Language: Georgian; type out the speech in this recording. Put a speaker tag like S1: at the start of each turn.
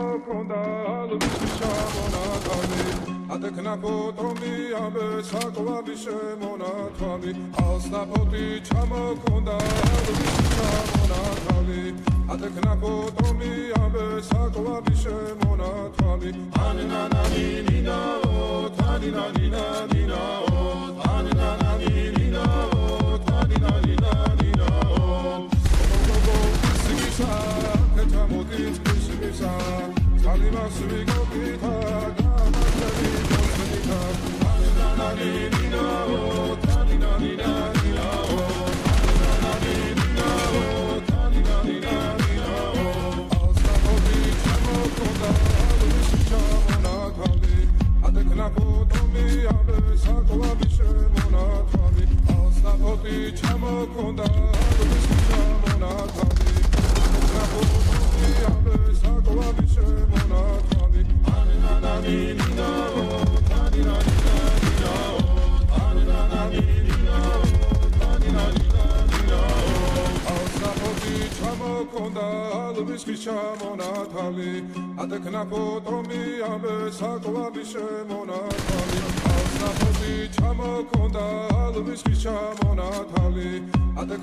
S1: ჩამოქონდა ალვისი ჩამონათალი ატექნა ფოტომი ამე საკვარი შემონათვალი ალსნაფოთი ჩამოქონდა ალვისი ჩამონათალი ატექნა ფოტომი ამე საკვარი შემონათვალი ანანანი ნინაო თანინა ნინა ნინაო ანანანი ნინაო თანინა ნინა ნინაო სიგისა კეთამოდით სიგისა ძალიმას ვიგოქითა გამარჯვებული მოსმენითა ანანანი ნინაო თანინა ნინა ნინაო ანანანი ნინაო თანინა ნინა ნინაო ალსნაფოთი ჩამოქონდა ალვისი ჩამონათვალი ატექნა ფოტომი ამე საკვარი შემონათვალი ალსნაფოთი ჩამოქონდა ალვისი ჩამონათვალი ატექნა ფოტომი ამე საკვარი შემონათვალი ანანანი ნინაო თანინა ნინა ნინაო ანანანი ნინაო თანინა ნინა ნინაო ალსნაფოთი ჩამოქონდა ალვისი ჩამონათვალი ატექნა ფოტომი ამე საკვარი შემონათვალი ალსნაფოთი ჩამოქონდა ალვისი ჩამონათვალი ატექნა